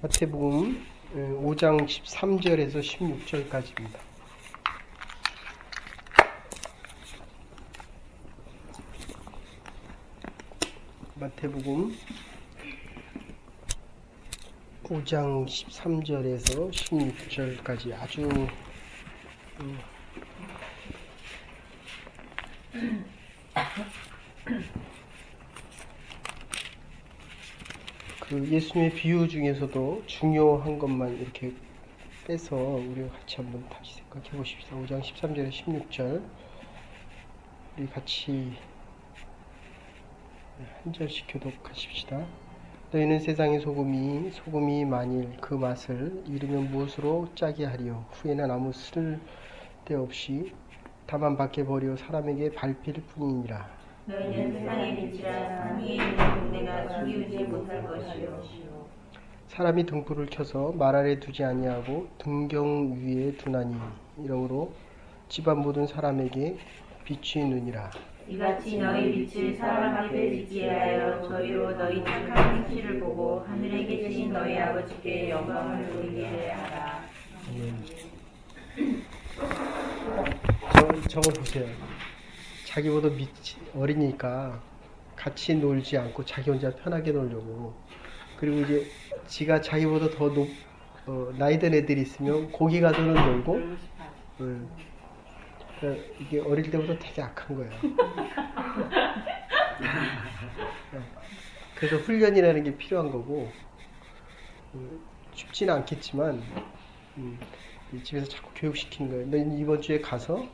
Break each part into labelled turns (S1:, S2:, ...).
S1: 마태복음 5장 13절에서 16절까지입니다. 마태복음 5장 13절에서 16절까지 아주 그 예수님의 비유 중에서도 중요한 것만 이렇게 빼서 우리가 같이 한번 다시 생각해 보십시다. 5장 13절에 16절 우리 같이 한 절씩 교독하십시다. 너희는 세상의 소금이 만일 그 맛을 잃으면 무엇으로 짜게 하리요? 후에는 아무 쓸데없이 다만 밖에 버려 사람에게 밟힐 뿐이니라.
S2: 너희는 세상의 빛이라 위에 있는 동네가 기울지 못할 것이요.
S1: 사람이 등불을 켜서 말 아래 두지 아니하고 등경 위에 두나니 이러므로 집안 모든 사람에게 비추이느니라.
S2: 이같이 너희 빛을 사람 앞에 비치게 하여 저희로 너희 착한 행실을 보고 하늘에 계신 너희 아버지께 영광을 돌리게 하라.
S1: 저거 보세요. 자기보다 어리니까 같이 놀지 않고 자기 혼자 편하게 놀려고. 그리고 이제 지가 자기보다 더 나이 든 애들이 있으면 고기 가서는 놀고. 그러니까 이게 어릴 때부터 되게 악한 거예요. 그래서 훈련이라는 게 필요한 거고, 쉽지는 않겠지만 집에서 자꾸 교육시키는 거예요. 너 이번 주에 가서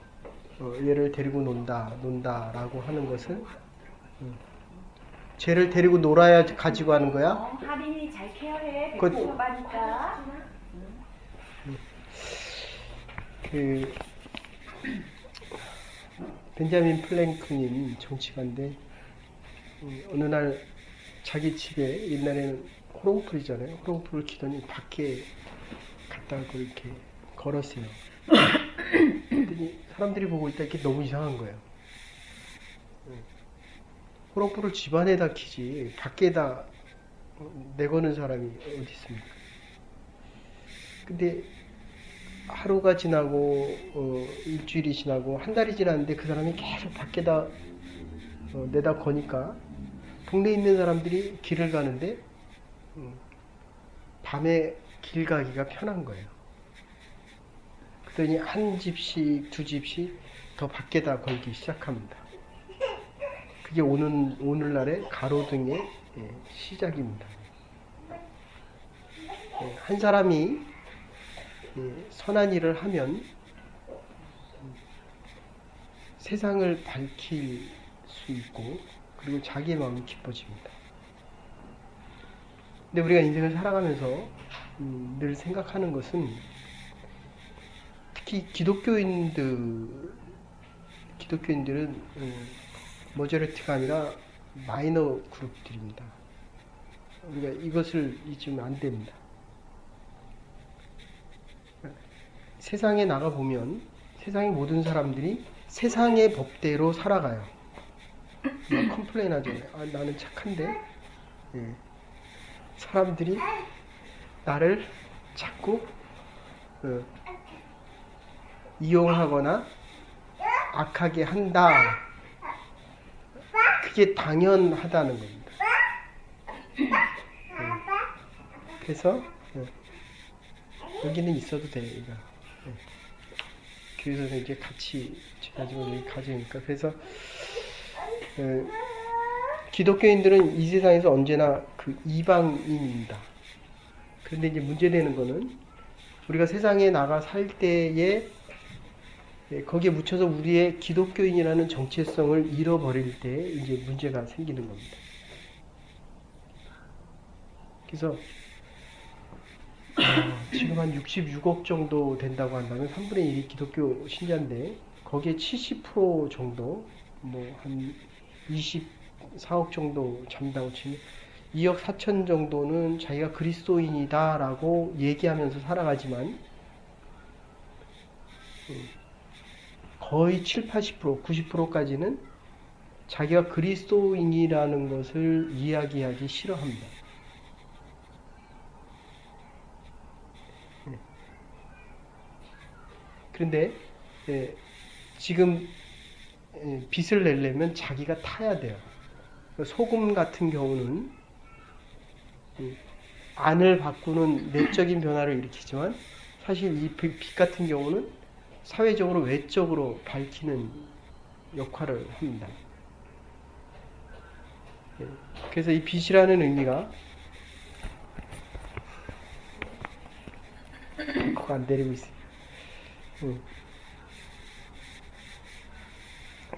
S1: 얘를 데리고 논다라고 하는 것은 쟤를 데리고 놀아야 가지고 하는 거야.
S3: 할인이 잘 케어해.
S1: 그-
S3: 백수 받으니까.
S1: 그 벤자민 플랭크님 정치가인데 어느 날 자기 집에 옛날에는 호롱불이잖아요. 호롱불을 켜더니 밖에 갖다 이렇게 걸었어요. 그랬더니 사람들이 보고 있다 이게 너무 이상한 거예요. 호롱불을 집 안에다 켜지 밖에다 내거는 사람이 어디 있습니까? 근데 하루가 지나고 일주일이 지나고 한 달이 지났는데 그 사람이 계속 밖에다 내다 거니까 동네에 있는 사람들이 길을 가는데 밤에 길 가기가 편한 거예요. 그러더니 한 집씩 두 집씩 더 밖에다 걸기 시작합니다. 그게 오늘날의 가로등의 시작입니다. 한 사람이 선한 일을 하면 세상을 밝힐 수 있고 그리고 자기의 마음이 기뻐집니다. 근데 우리가 인생을 살아가면서 늘 생각하는 것은 특히 기독교인들은 머저리티가 아니라 마이너 그룹들입니다. 우리가 이것을 잊으면 안 됩니다. 세상에 나가보면 세상의 모든 사람들이 세상의 법대로 살아가요. 컴플레인 하잖아요. 나는 착한데 사람들이 나를 자꾸 이용하거나 악하게 한다. 그게 당연하다는 겁니다. 그래서 여기는 있어도 돼. 이거. 교회에서 이제 같이 가지고 여기 가지니까 그래서 기독교인들은 이 세상에서 언제나 그 이방인입니다. 그런데 이제 문제되는 거는 우리가 세상에 나가 살 때에 거기에 묻혀서 우리의 기독교인이라는 정체성을 잃어버릴 때 이제 문제가 생기는 겁니다. 그래서 지금 한 66억 정도 된다고 한다면 3분의 1이 기독교 신자인데 거기에 70% 정도 뭐 한 24억 정도 잡는다고 치면 2억 4천 정도는 자기가 그리스도인이다 라고 얘기하면서 살아가지만 거의 7, 80%, 90%까지는 자기가 그리스도인이라는 것을 이야기하기 싫어합니다. 그런데 지금 빛을 내려면 자기가 타야 돼요. 소금 같은 경우는 안을 바꾸는 내적인 변화를 일으키지만 사실 이 빛 같은 경우는 사회적으로 외적으로 밝히는 역할을 합니다. 그래서 이 빛이라는 의미가 그거 안 내리고 있어요.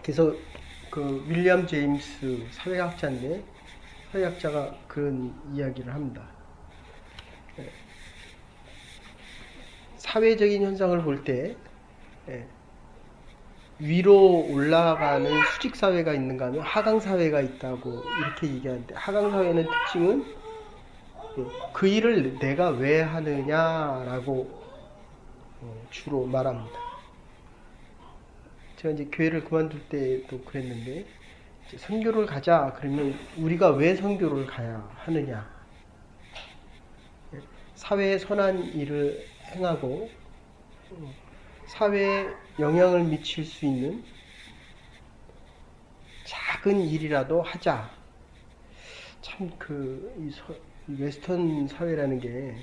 S1: 그래서 그 윌리엄 제임스 사회학자인데 사회학자가 그런 이야기를 합니다. 사회적인 현상을 볼 때 위로 올라가는 수직 사회가 있는가 하면 하강 사회가 있다고 이렇게 얘기하는데 하강 사회는 특징은 그 일을 내가 왜 하느냐라고 주로 말합니다. 제가 이제 교회를 그만둘 때도 그랬는데 이제 선교를 가자 그러면 우리가 왜 선교를 가야 하느냐? 사회에 선한 일을 행하고 사회에 영향을 미칠 수 있는 작은 일이라도 하자. 참 이 웨스턴 사회라는 게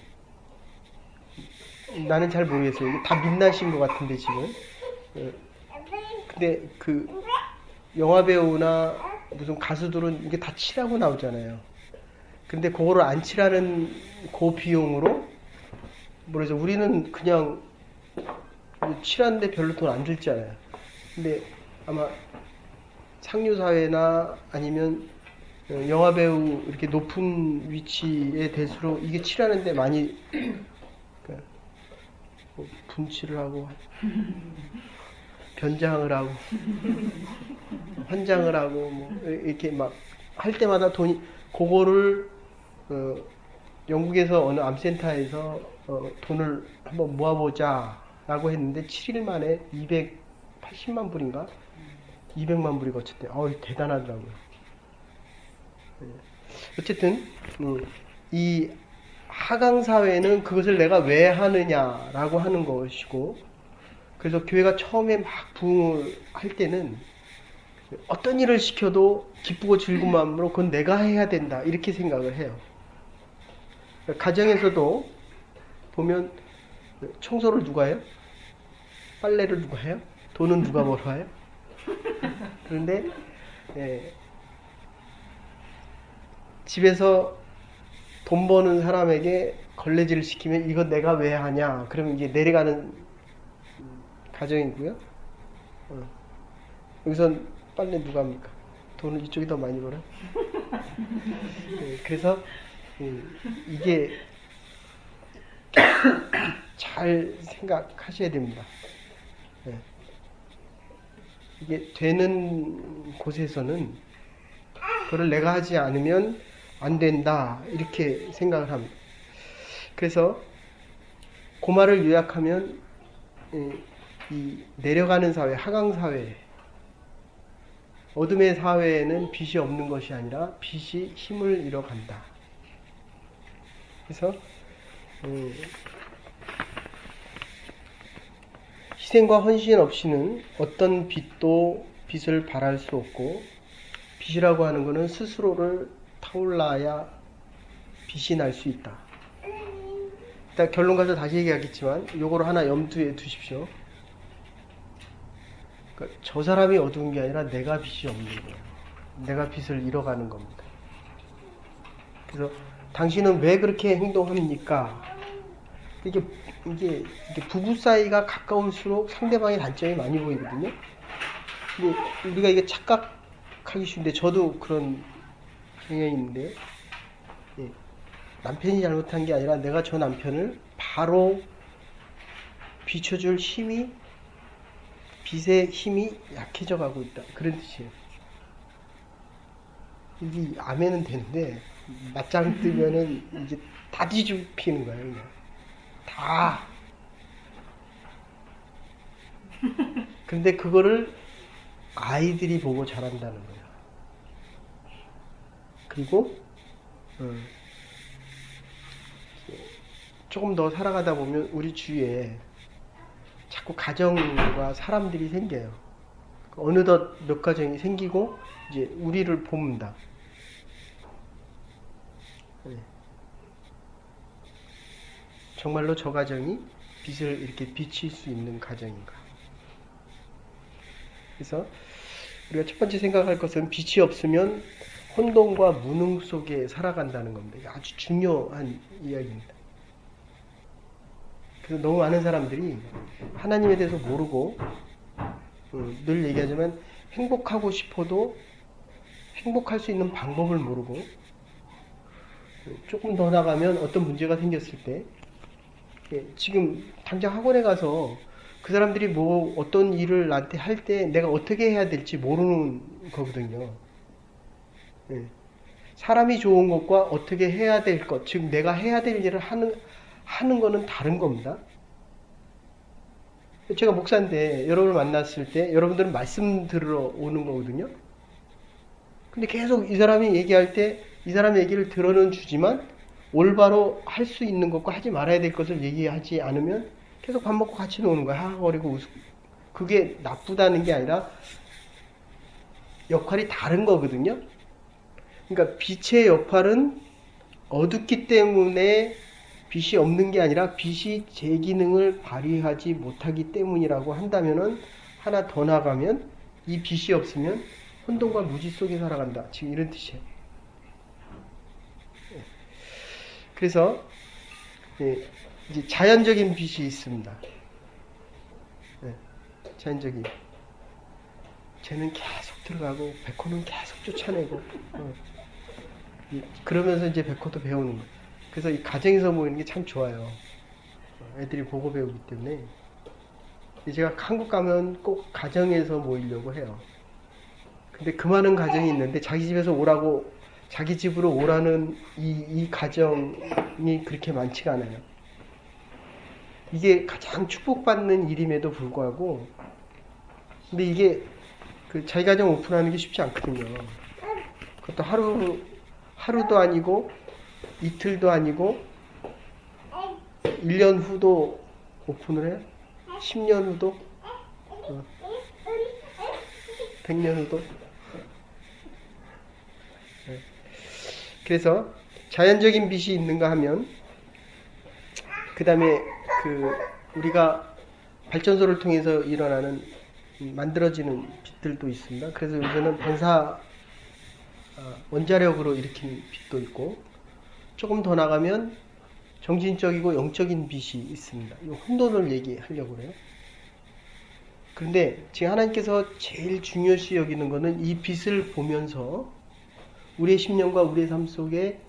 S1: 나는 잘 모르겠어요. 이게 다 민낯인 것 같은데 지금. 근데 그 영화 배우나 무슨 가수들은 이게 다 칠하고 나오잖아요. 근데 그거를 안 칠하는 그 비용으로 뭐래서 우리는 그냥 칠하는데 별로 돈 안 들잖아요. 근데 아마 상류 사회나 아니면 영화 배우 이렇게 높은 위치에 될수록 이게 칠하는데 많이 뭐 분칠을 하고 변장을 하고 환장을 하고 뭐 이렇게 막 할 때마다 돈이 그거를 영국에서 어느 암센터에서 돈을 한번 모아보자 라고 했는데 7일 만에 280만 불인가 200만 불이 거쳤대. 대단하더라고요. 어쨌든 이 하강 사회는 그것을 내가 왜 하느냐라고 하는 것이고, 그래서 교회가 처음에 막 부흥을 할 때는 어떤 일을 시켜도 기쁘고 즐거운 마음으로 그건 내가 해야 된다 이렇게 생각을 해요. 가정에서도 보면 청소를 누가 해요? 빨래를 누가 해요? 돈은 누가 벌어와요? 그런데 집에서 돈 버는 사람에게 걸레질을 시키면 이거 내가 왜 하냐? 그러면 이제 내려가는 가정이고요. 여기선 빨래 누가 합니까? 돈은 이쪽이 더 많이 벌어요. 그래서 이게 잘 생각하셔야 됩니다. 이게 되는 곳에서는 그걸 내가 하지 않으면 안 된다 이렇게 생각을 합니다. 그래서 그 말을 요약하면 이 내려가는 사회, 하강 사회, 어둠의 사회에는 빛이 없는 것이 아니라 빛이 힘을 잃어간다. 그래서 희생과 헌신 없이는 어떤 빛도 빛을 발할 수 없고, 빛이라고 하는 것은 스스로를 타올라야 빛이 날 수 있다. 일단 결론 가서 다시 얘기하겠지만 요거를 하나 염두에 두십시오. 그러니까 저 사람이 어두운 게 아니라 내가 빛이 없는 거예요. 내가 빛을 잃어가는 겁니다. 그래서 당신은 왜 그렇게 행동합니까? 이게 부부 사이가 가까울수록 상대방의 단점이 많이 보이거든요. 근데 우리가 이게 착각하기 쉬운데, 저도 그런 경향이 있는데, 남편이 잘못한 게 아니라 내가 저 남편을 바로 비춰줄 힘이, 빛의 힘이 약해져 가고 있다. 그런 뜻이에요. 이게 아멘은 되는데 맞짱 뜨면은 이제 다 뒤집히는 거예요. 그냥 다. 근데 그거를 아이들이 보고 자란다는 거예요. 그리고 조금 더 살아가다 보면 우리 주위에 자꾸 가정과 사람들이 생겨요. 어느덧 몇 가정이 생기고 이제 우리를 봅니다. 네. 정말로 저 가정이 빛을 이렇게 비칠 수 있는 가정인가? 그래서 우리가 첫 번째 생각할 것은 빛이 없으면 혼돈과 무능 속에 살아간다는 겁니다. 이게 아주 중요한 이야기입니다. 그래서 너무 많은 사람들이 하나님에 대해서 모르고 늘 얘기하지만 행복하고 싶어도 행복할 수 있는 방법을 모르고 조금 더 나가면 어떤 문제가 생겼을 때 지금 당장 학원에 가서 그 사람들이 뭐 어떤 일을 나한테 할 때 내가 어떻게 해야 될지 모르는 거거든요. 사람이 좋은 것과 어떻게 해야 될 것, 즉 내가 해야 될 일을 하는 거는 다른 겁니다. 제가 목사인데 여러분을 만났을 때 여러분들은 말씀 들으러 오는 거거든요. 근데 계속 이 사람이 얘기할 때 이 사람 얘기를 들어는 주지만 올바로 할 수 있는 것과 하지 말아야 될 것을 얘기하지 않으면 계속 밥 먹고 같이 노는 거야. 하하거리고 웃고. 그게 나쁘다는 게 아니라 역할이 다른 거거든요. 그러니까 빛의 역할은 어둡기 때문에 빛이 없는 게 아니라 빛이 제 기능을 발휘하지 못하기 때문이라고 한다면은 하나 더 나가면 이 빛이 없으면 혼돈과 무지 속에 살아간다. 지금 이런 뜻이에요. 그래서 이제 자연적인 빛이 있습니다. 자연적인. 쟤는 계속 들어가고 백호는 계속 쫓아내고 그러면서 이제 백호도 배우는 거예요. 그래서 이 가정에서 모이는 게 참 좋아요. 애들이 보고 배우기 때문에. 제가 한국 가면 꼭 가정에서 모이려고 해요. 근데 그 많은 가정이 있는데 자기 집에서 오라고 자기 집으로 오라는 이 가정이 그렇게 많지가 않아요. 이게 가장 축복받는 일임에도 불구하고 근데 이게 그 자기 가정 오픈하는 게 쉽지 않거든요. 그것도 하루도 아니고 이틀도 아니고 1년 후도 오픈을 해요? 10년 후도? 100년 후도? 그래서 자연적인 빛이 있는가 하면 그 다음에 우리가 발전소를 통해서 일어나는 만들어지는 빛들도 있습니다. 그래서 요새는 반사 원자력으로 일으키는 빛도 있고 조금 더 나가면 정신적이고 영적인 빛이 있습니다. 이 혼돈을 얘기하려고 그래요. 그런데 지금 하나님께서 제일 중요시 여기는 것은 이 빛을 보면서 우리의 심령과 우리의 삶 속에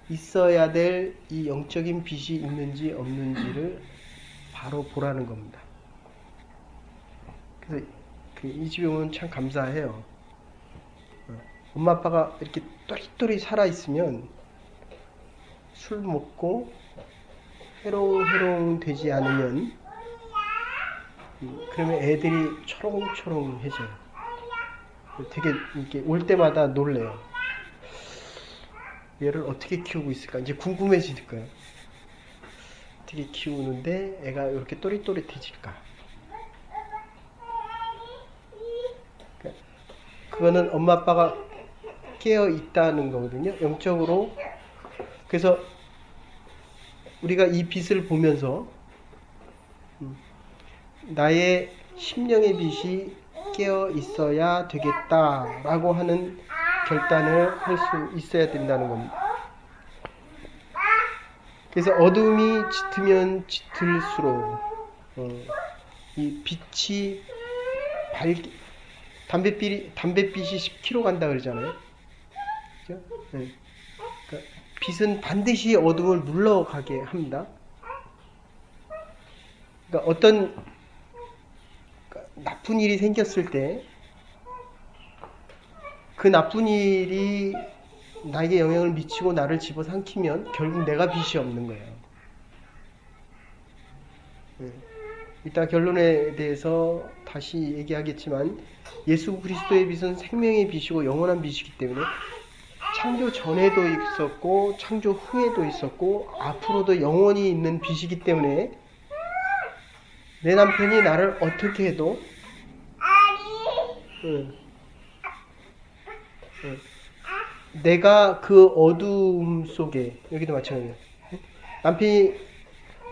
S1: 있어야 될 이 영적인 빛이 있는지 없는지를 바로 보라는 겁니다. 그래서 이 집에 오면 참 감사해요. 엄마 아빠가 이렇게 또리또리 살아있으면 술 먹고 해롱해롱 되지 않으면 그러면 애들이 초롱초롱해져요. 되게 이렇게 올 때마다 놀래요. 얘를 어떻게 키우고 있을까? 이제 궁금해지니까요. 어떻게 키우는데 애가 이렇게 또릿또릿해질까? 그거는 엄마 아빠가 깨어 있다는 거거든요. 영적으로. 그래서 우리가 이 빛을 보면서 나의 심령의 빛이 깨어 있어야 되겠다라고 하는 결단을 할 수 있어야 된다는 겁니다. 그래서 어둠이 짙으면 짙을수록 이 빛이 담뱃빛이 10km 간다 그러잖아요. 그죠? 네. 그러니까 빛은 반드시 어둠을 물러가게 합니다. 그러니까 어떤 나쁜 일이 생겼을 때 그 나쁜 일이 나에게 영향을 미치고 나를 집어삼키면 결국 내가 빛이 없는 거예요. 이따 결론에 대해서 다시 얘기하겠지만 예수 그리스도의 빛은 생명의 빛이고 영원한 빛이기 때문에 창조 전에도 있었고 창조 후에도 있었고 앞으로도 영원히 있는 빛이기 때문에 내 남편이 나를 어떻게 해도 내가 그 어두움 속에, 여기도 마찬가지예요. 남편이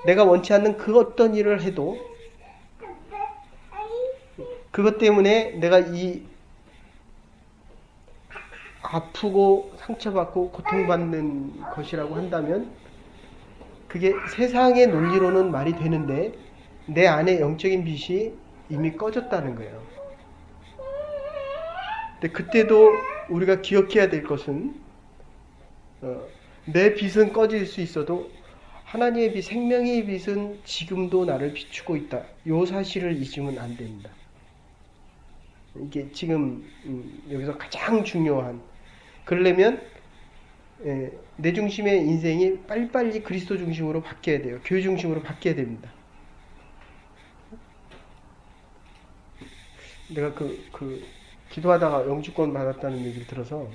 S1: 내가 원치 않는 그 어떤 일을 해도 그것 때문에 내가 이 아프고 상처받고 고통받는 것이라고 한다면 그게 세상의 논리로는 말이 되는데 내 안에 영적인 빛이 이미 꺼졌다는 거예요. 근데 그때도 우리가 기억해야 될 것은 내 빛은 꺼질 수 있어도 하나님의 빛, 생명의 빛은 지금도 나를 비추고 있다. 이 사실을 잊으면 안 됩니다. 이게 지금 여기서 가장 중요한, 그러려면 내 중심의 인생이 빨리빨리 그리스도 중심으로 바뀌어야 돼요. 교회 중심으로 바뀌어야 됩니다. 내가 기도하다가 영주권 받았다는 얘기를 들어서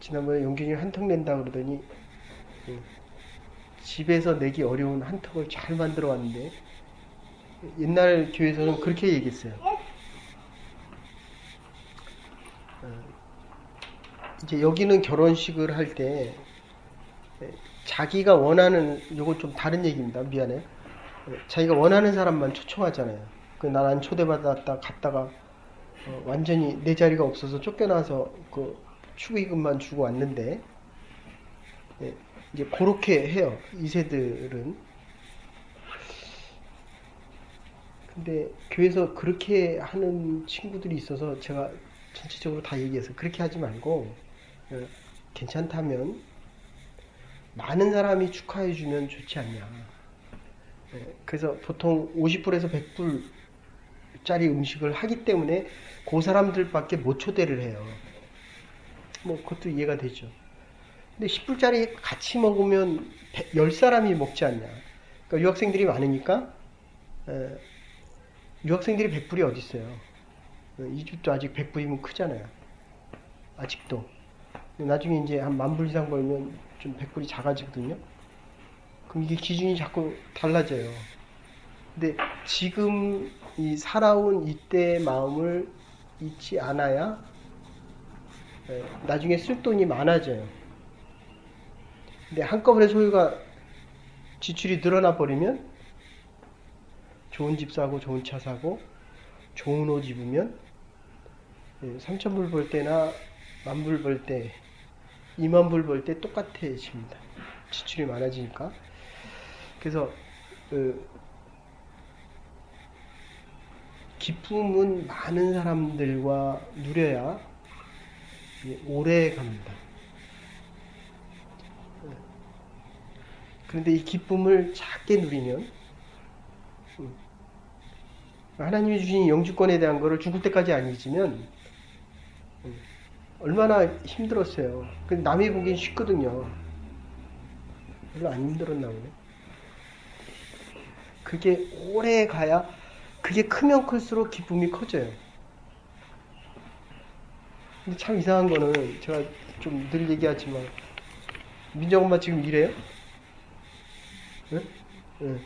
S1: 지난번에 용균이 한턱 낸다 그러더니 집에서 내기 어려운 한턱을 잘 만들어 왔는데 옛날 교회에서는 그렇게 얘기했어요. 이제 여기는 결혼식을 할 때 자기가 원하는, 요거 좀 다른 얘기입니다. 미안해. 자기가 원하는 사람만 초청하잖아요. 나는 초대받았다 갔다가 완전히 내 자리가 없어서 쫓겨나서 그 축의금만 주고 왔는데 이제 그렇게 해요. 2세들은. 근데 교회에서 그렇게 하는 친구들이 있어서 제가 전체적으로 다 얘기해서 그렇게 하지 말고 괜찮다면 많은 사람이 축하해주면 좋지 않냐. 그래서 보통 50불에서 100불짜리 음식을 하기 때문에 그 사람들밖에 못 초대를 해요. 뭐 그것도 이해가 되죠. 근데 10불짜리 같이 먹으면 10사람이 먹지 않냐. 그러니까 유학생들이 많으니까 유학생들이 100불이 어디 있어요. 이 집도 아직 100불이면 크잖아요. 아직도. 나중에 이제 한 10,000불 이상 벌면 좀 100불이 작아지거든요. 그럼 이게 기준이 자꾸 달라져요. 근데 지금 이 살아온 이때의 마음을 잊지 않아야 나중에 쓸 돈이 많아져요. 근데 한꺼번에 소유가 지출이 늘어나 버리면 좋은 집 사고 좋은 차 사고 좋은 옷 입으면 3,000불 벌 때나 10,000불 벌 때 20,000불 벌 때 똑같아집니다. 지출이 많아지니까. 그래서 기쁨은 많은 사람들과 누려야 오래 갑니다. 그런데 이 기쁨을 작게 누리면 하나님이 주신 영주권에 대한 거를 죽을 때까지 안 잊으면 얼마나 힘들었어요. 근데 남이 보기엔 쉽거든요. 별로 안 힘들었나 보네. 그게 오래 가야, 그게 크면 클수록 기쁨이 커져요. 근데 참 이상한 거는 제가 좀 늘 얘기하지만 민정 엄마 지금 일해요? 네? 네.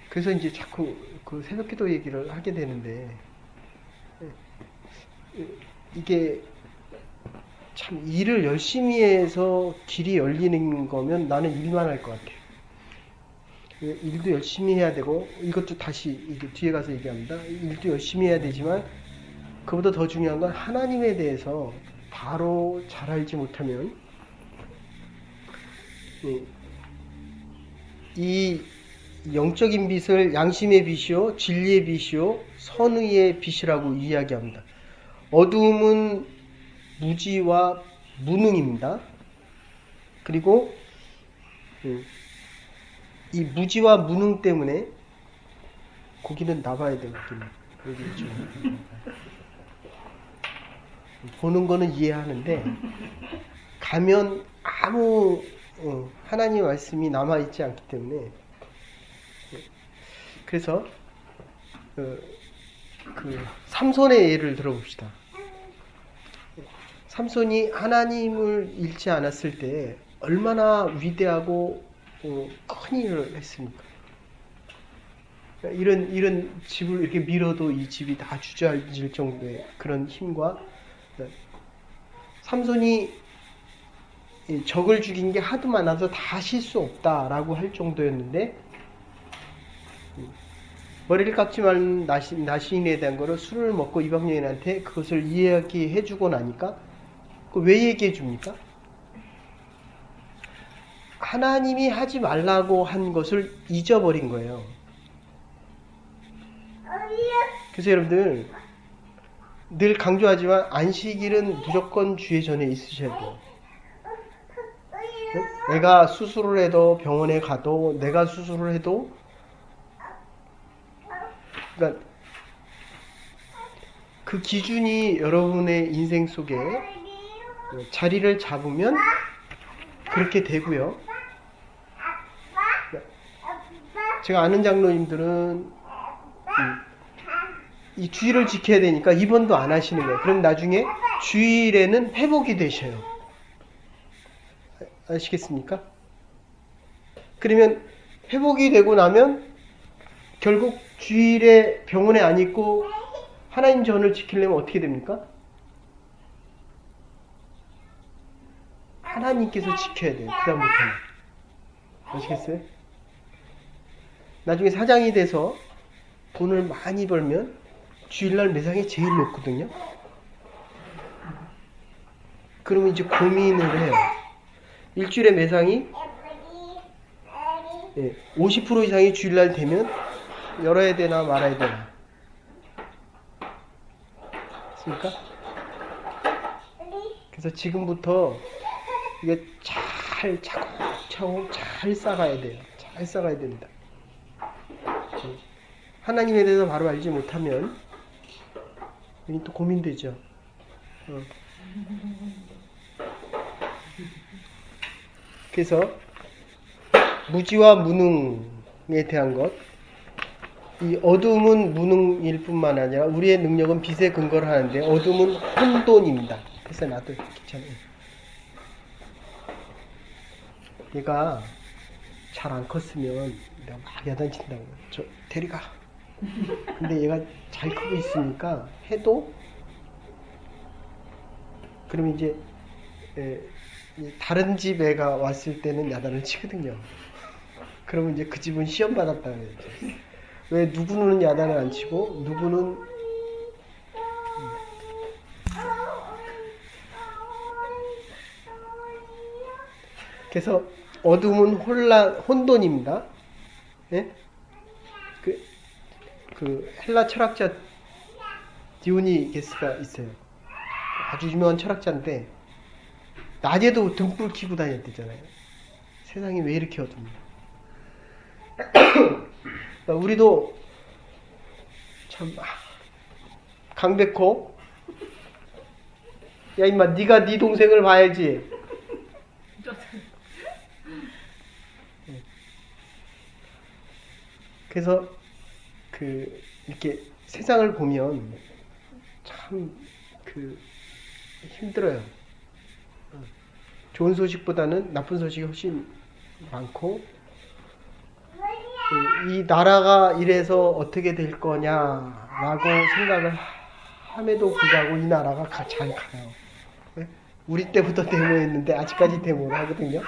S1: 그래서 이제 자꾸 그 새벽기도 얘기를 하게 되는데 이게 참 일을 열심히 해서 길이 열리는 거면 나는 일만 할 것 같아요. 일도 열심히 해야 되고, 이것도 다시 이게 뒤에 가서 얘기합니다. 일도 열심히 해야 되지만 그보다 더 중요한 건 하나님에 대해서 바로 잘 알지 못하면 이 영적인 빛을 양심의 빛이요, 진리의 빛이요, 선의의 빛이라고 이야기합니다. 어두움은 무지와 무능입니다. 그리고 이 무지와 무능 때문에 고기는 나봐야 돼요. 여기 있죠. 보는 거는 이해하는데 가면 아무 하나님의 말씀이 남아있지 않기 때문에, 그래서 그 삼손의 예를 들어봅시다. 삼손이 하나님을 잃지 않았을 때 얼마나 위대하고 큰 일을 했습니까? 이런 집을 이렇게 밀어도 이 집이 다 주저앉을 정도의 그런 힘과, 삼손이 적을 죽인 게 하도 많아서 다 실 수 없다라고 할 정도였는데, 머리를 깎지 말는 나시인에 대한 거를 술을 먹고 이방 여인한테 그것을 이야기해 주고 나니까 왜 얘기해 줍니까? 하나님이 하지 말라고 한 것을 잊어버린 거예요. 그래서 여러분들 늘 강조하지만 안식일은 무조건 주의 전에 있으셔야 돼요. 내가 수술을 해도, 병원에 가도, 내가 수술을 해도, 그러니까 그 기준이 여러분의 인생 속에 자리를 잡으면 그렇게 되고요. 제가 아는 장로님들은 이 주일을 지켜야 되니까 입원도 안 하시는 거예요. 그럼 나중에 주일에는 회복이 되셔요. 아시겠습니까? 그러면 회복이 되고 나면 결국 주일에 병원에 안 있고 하나님 전을 지키려면 어떻게 됩니까? 하나님께서 지켜야 돼요. 그 다음부터는. 아시겠어요? 나중에 사장이 돼서 돈을 많이 벌면 주일날 매상이 제일 높거든요. 그러면 이제 고민을 해요. 일주일에 매상이 50% 이상이 주일날 되면 열어야 되나 말아야 되나. 맞습니까? 그래서 지금부터 이게 잘 차곡차곡 잘 쌓아야 돼요. 잘 쌓아야 됩니다. 하나님에 대해서 바로 알지 못하면 여기 또 고민되죠. 그래서 무지와 무능에 대한 것, 이 어둠은 무능일 뿐만 아니라 우리의 능력은 빛에 근거를 하는데 어둠은 혼돈입니다. 그래서 나도 괜찮아요. 얘가 잘 안 컸으면 내가 막 야단친다고. 저 데리가. 근데 얘가 잘 크고 있으니까 해도 그러면 이제 다른 집 애가 왔을 때는 야단을 치거든요. 그러면 이제 그 집은 시험 받았다 그러죠. 왜 누구는 야단을 안 치고 누구는 그래서 어둠은 혼돈입니다. 예? 그 헬라 철학자 디오니게스가 있어요. 아주 유명한 철학자인데 낮에도 등불 켜고 다녔대잖아요. 세상이 왜 이렇게 어둡냐. 우리도 참 강백호, 야 임마 네가 네 동생을 봐야지. 그래서 이렇게 세상을 보면 참 힘들어요. 좋은 소식보다는 나쁜 소식이 훨씬 많고, 이 나라가 이래서 어떻게 될 거냐라고 생각을 함에도 불구하고 이 나라가 잘 가요. 우리 때부터 데모했는데 아직까지 데모를 하거든요.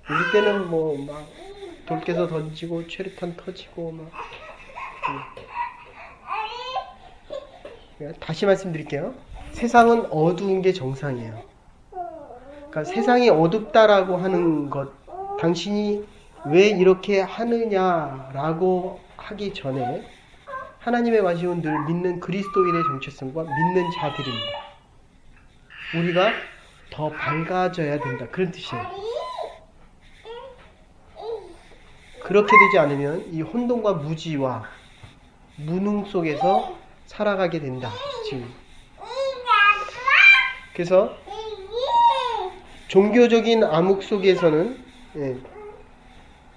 S1: 우리 때는 뭐 막 돌께서 던지고 최루탄 터지고 막. 다시 말씀드릴게요. 세상은 어두운 게 정상이에요. 그러니까 세상이 어둡다라고 하는 것, 당신이 왜 이렇게 하느냐라고 하기 전에 하나님의 관심은 늘 믿는 그리스도인의 정체성과 믿는 자들입니다. 우리가 더 밝아져야 된다. 그런 뜻이에요. 그렇게 되지 않으면 이 혼돈과 무지와 무능 속에서 살아가게 된다. 지금. 그래서 종교적인 암흑 속에서는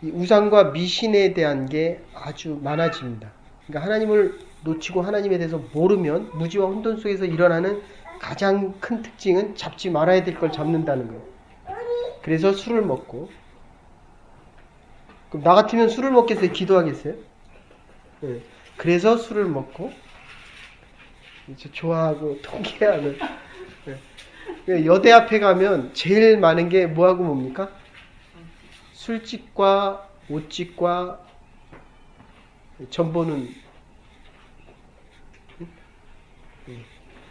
S1: 이 우상과 미신에 대한 게 아주 많아집니다. 그러니까 하나님을 놓치고 하나님에 대해서 모르면 무지와 혼돈 속에서 일어나는 가장 큰 특징은 잡지 말아야 될 걸 잡는다는 거예요. 그래서 술을 먹고, 그럼 나 같으면 술을 먹겠어요? 기도하겠어요? 네. 그래서 술을 먹고, 이제 좋아하고 통쾌하는. 네. 여대 앞에 가면 제일 많은 게 뭐하고 뭡니까? 술집과 옷집과 전보는.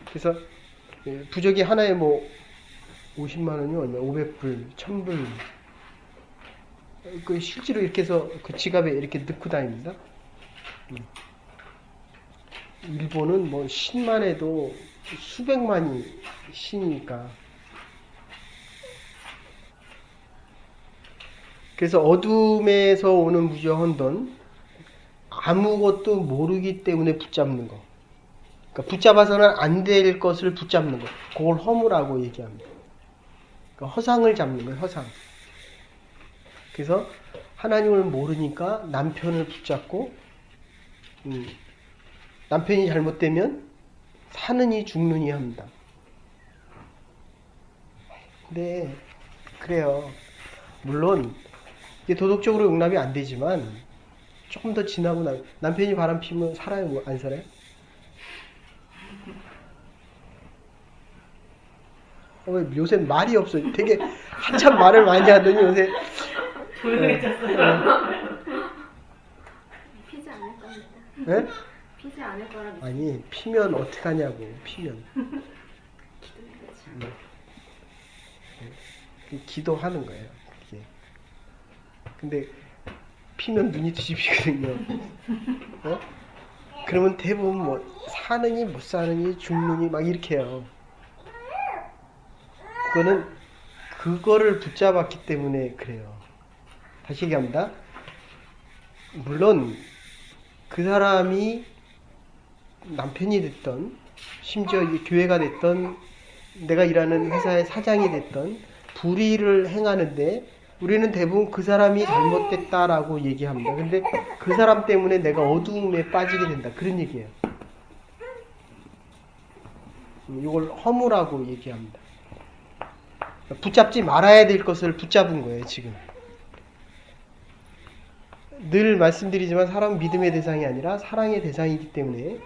S1: 그래서 부적이 하나에 뭐 50만 원이 얼마? 500불, 1000불. 그 실제로 이렇게 해서 그 지갑에 이렇게 넣고 다닙니다. 일본은 뭐 신만 해도 수백만이 신이니까. 그래서 어둠에서 오는 무저한 돈, 아무것도 모르기 때문에 붙잡는 거. 그러니까 붙잡아서는 안 될 것을 붙잡는 거. 그걸 허무라고 얘기합니다. 그러니까 허상을 잡는 거예요, 허상. 그래서 하나님을 모르니까 남편을 붙잡고, 남편이 잘못되면 사느니 죽느니 합니다. 근데 그래요. 물론 이게 도덕적으로 용납이 안 되지만 조금 더 지나고 나면 남편이 바람 피면 살아요? 뭐 안 살아요? 요새 말이 없어요. 되게 한참 말을 많이 하더니 요새
S2: 조용해졌어요.
S3: 피지 않을 겁니다.
S1: 네?
S3: 피지 않을 거라 믿습니다.
S1: 아니 피면 어떡하냐고. 피면 기도하는 거예요. 그게. 근데 피면 눈이 뒤집히거든요. 어? 그러면 대부분 뭐 사느니 못 사느니 죽느니 막 이렇게 해요. 그거는 그거를 붙잡았기 때문에 그래요. 다시 얘기합니다. 물론 그 사람이 남편이 됐던, 심지어 교회가 됐던, 내가 일하는 회사의 사장이 됐던 불의를 행하는데 우리는 대부분 그 사람이 잘못됐다라고 얘기합니다. 근데 그 사람 때문에 내가 어두움에 빠지게 된다. 그런 얘기예요. 이걸 허무라고 얘기합니다. 붙잡지 말아야 될 것을 붙잡은 거예요, 지금. 늘 말씀드리지만 사람은 믿음의 대상이 아니라 사랑의 대상이기 때문에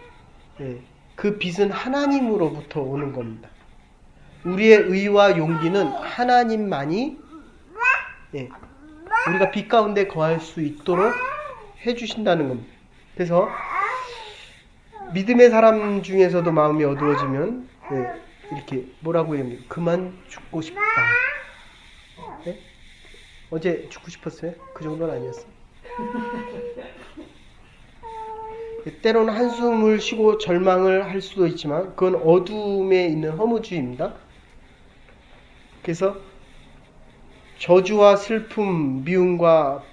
S1: 그 빛은 하나님으로부터 오는 겁니다. 우리의 의와 용기는 하나님만이 우리가 빛 가운데 거할 수 있도록 해주신다는 겁니다. 그래서 믿음의 사람 중에서도 마음이 어두워지면 이렇게 뭐라고 얘기합니까? 그만 죽고 싶다. 네? 어제 죽고 싶었어요? 그 정도는 아니었어. 때로는 한숨을 쉬고 절망을 할 수도 있지만 그건 어둠에 있는 허무주의입니다. 그래서 저주와 슬픔, 미움과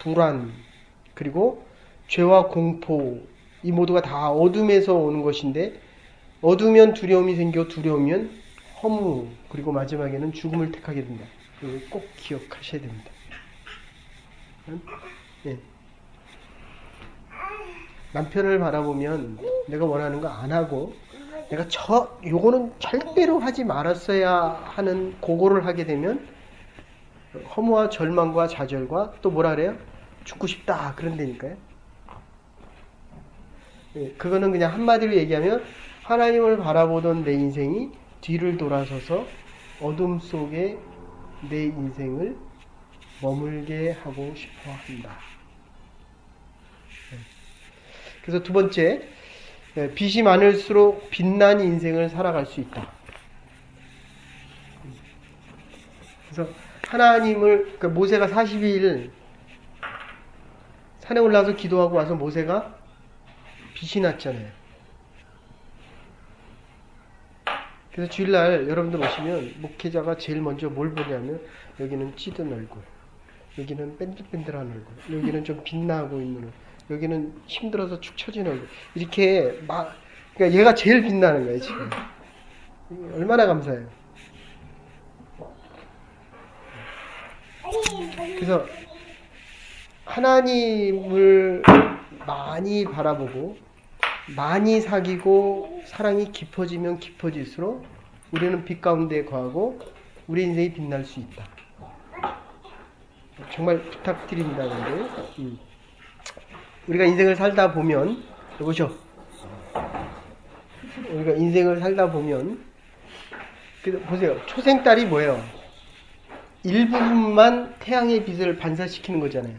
S1: 불안, 그리고 죄와 공포, 이 모두가 다 어둠에서 오는 것인데 어두우면 두려움이 생겨 두려우면 허무, 그리고 마지막에는 죽음을 택하게 된다. 이걸 꼭 기억하셔야 됩니다. 네. 남편을 바라보면 내가 원하는 거 안 하고 내가 요거는 절대로 하지 말았어야 하는 그거를 하게 되면 허무와 절망과 좌절과 또 뭐라 그래요? 죽고 싶다 그런다니까요. 네, 그거는 그냥 한마디로 얘기하면 하나님을 바라보던 내 인생이 뒤를 돌아서서 어둠 속에 내 인생을 머물게 하고 싶어 한다. 그래서 두 번째, 빛이 많을수록 빛난 인생을 살아갈 수 있다. 그래서 하나님을, 그러니까 모세가 40일 산에 올라가서 기도하고 와서 모세가 빛이 났잖아요. 그래서 주일날 여러분들 오시면 목회자가 제일 먼저 뭘 보냐면 여기는 찌든 얼굴, 여기는 뺀들뺀들한 얼굴, 여기는 좀 빛나고 있는 얼굴, 여기는 힘들어서 축 처진 얼굴, 이렇게 막, 그러니까 얘가 제일 빛나는 거예요 지금. 얼마나 감사해요. 그래서 하나님을 많이 바라보고 많이 사귀고 사랑이 깊어지면 깊어질수록 우리는 빛 가운데 거하고 우리 인생이 빛날 수 있다. 정말 부탁드립니다. 근데 우리가 인생을 살다 보면 여보시오. 우리가 인생을 살다 보면 보세요. 초생달이 뭐예요? 일부분만 태양의 빛을 반사시키는 거잖아요.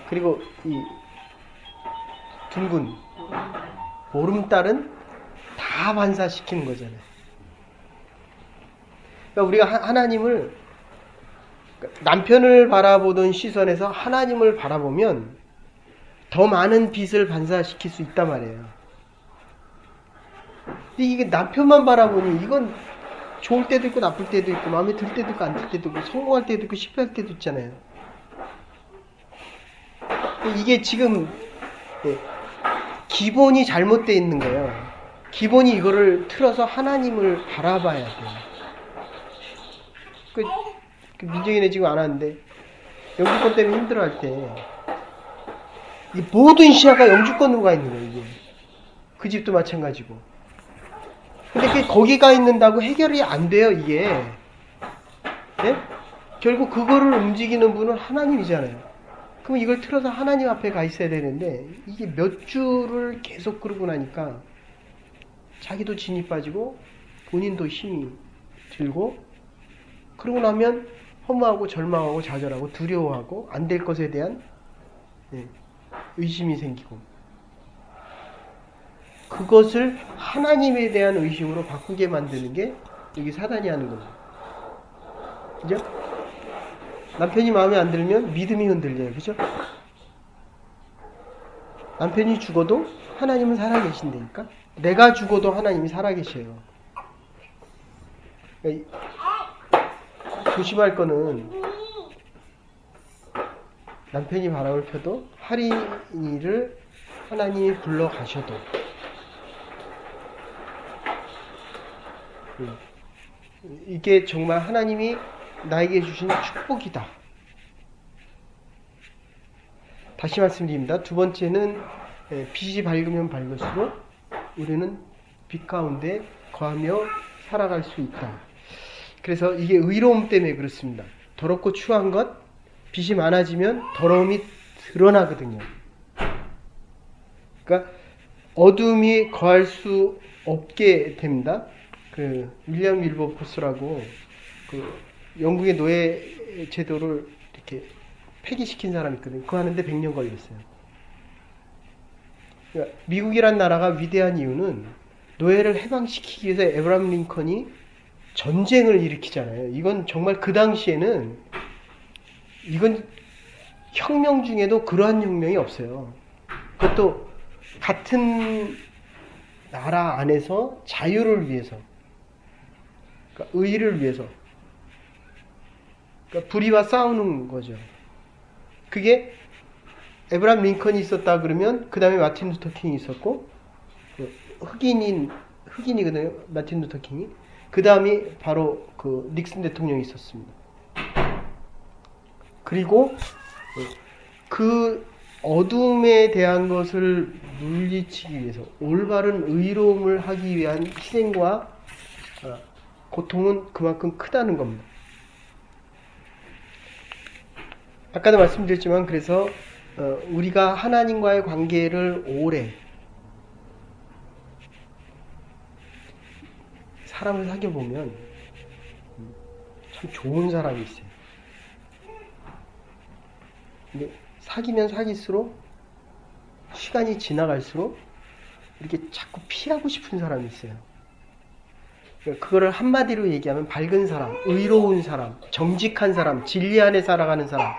S1: 그리고 이 둥근 보름달은 다 반사시키는 거잖아요. 그러니까 우리가 하나님을 남편을 바라보던 시선에서 하나님을 바라보면 더 많은 빛을 반사시킬 수 있단 말이에요. 근데 이게 남편만 바라보니 이건 좋을 때도 있고 나쁠 때도 있고 마음에 들 때도 있고 안 들 때도 있고 성공할 때도 있고 실패할 때도 있잖아요. 이게 지금 기본이 잘못되어 있는 거예요. 기본이 이거를 틀어서 하나님을 바라봐야 돼요. 민정이네 지금 안 하는데 영주권 때문에 힘들어할 때 이 모든 시야가 영주권으로 가 있는 거예요. 이게. 그 집도 마찬가지고. 근데 그게 거기 가 있는다고 해결이 안 돼요. 이게. 네? 결국 그거를 움직이는 분은 하나님이잖아요. 그럼 이걸 틀어서 하나님 앞에 가 있어야 되는데 이게 몇 주를 계속 그러고 나니까 자기도 진이 빠지고 본인도 힘이 들고 그러고 나면 허무하고 절망하고 좌절하고 두려워하고 안 될 것에 대한 의심이 생기고 그것을 하나님에 대한 의심으로 바꾸게 만드는 게 여기 사단이 하는 거죠. 그죠? 남편이 마음에 안 들면 믿음이 흔들려요. 그죠? 남편이 죽어도 하나님은 살아계신다니까? 내가 죽어도 하나님이 살아계셔요. 그러니까 조심할 거는 남편이 바람을 펴도 할인이를 하나님이 불러가셔도 이게 정말 하나님이 나에게 주신 축복이다. 다시 말씀드립니다. 두 번째는 빛이 밝으면 밝을수록 우리는 빛 가운데 거하며 살아갈 수 있다. 그래서 이게 의로움 때문에 그렇습니다. 더럽고 추한 것, 빛이 많아지면 더러움이 드러나거든요. 그러니까 어둠이 거할 수 없게 됩니다. 그 윌리엄 윌버포스라고 그 영국의 노예 제도를 이렇게 폐기시킨 사람이 있거든요. 그거 하는데 100년 걸렸어요. 그러니까 미국이란 나라가 위대한 이유는 노예를 해방시키기 위해서 에브라함 링컨이 전쟁을 일으키잖아요. 이건 정말 그 당시에는 이건 혁명 중에도 그러한 혁명이 없어요. 그것도 같은 나라 안에서 자유를 위해서, 그러니까 의를 위해서, 그러니까 불의와 싸우는 거죠. 그게 에브라함 링컨이 있었다 그러면 그 다음에 마틴 루터 킹이 있었고 흑인이거든요. 마틴 루터 킹이. 그 다음이 바로 그 닉슨 대통령이 있었습니다. 그리고 그 어둠에 대한 것을 물리치기 위해서 올바른 의로움을 하기 위한 희생과 고통은 그만큼 크다는 겁니다. 아까도 말씀드렸지만 그래서 우리가 하나님과의 관계를 오래 사람을 사귀어보면 참 좋은 사람이 있어요. 근데 사귀면 사귈수록 시간이 지나갈수록 이렇게 자꾸 피하고 싶은 사람이 있어요. 그거를 한마디로 얘기하면 밝은 사람, 의로운 사람, 정직한 사람, 진리 안에 살아가는 사람.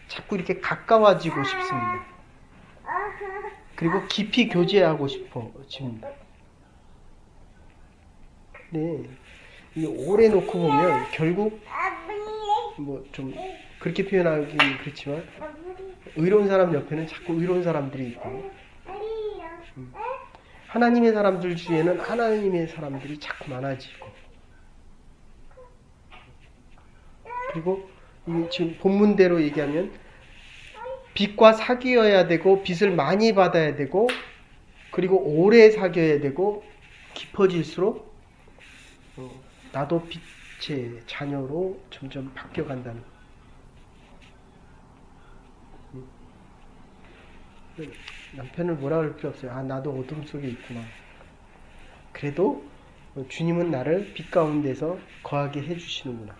S1: 자꾸 이렇게 가까워지고 싶습니다. 그리고 깊이 교제하고 싶어집니다. 네, 오래 놓고 보면 결국 뭐 좀 그렇게 표현하긴 그렇지만 의로운 사람 옆에는 자꾸 의로운 사람들이 있고 하나님의 사람들 주위에는 하나님의 사람들이 자꾸 많아지고 그리고 지금 본문대로 얘기하면 빚과 사귀어야 되고 빚을 많이 받아야 되고 그리고 오래 사귀어야 되고 깊어질수록 나도 빛의 자녀로 점점 바뀌어간다는 남편을 뭐라 그럴 필요 없어요. 아, 나도 어둠 속에 있구나. 그래도 주님은 나를 빛 가운데서 거하게 해주시는구나.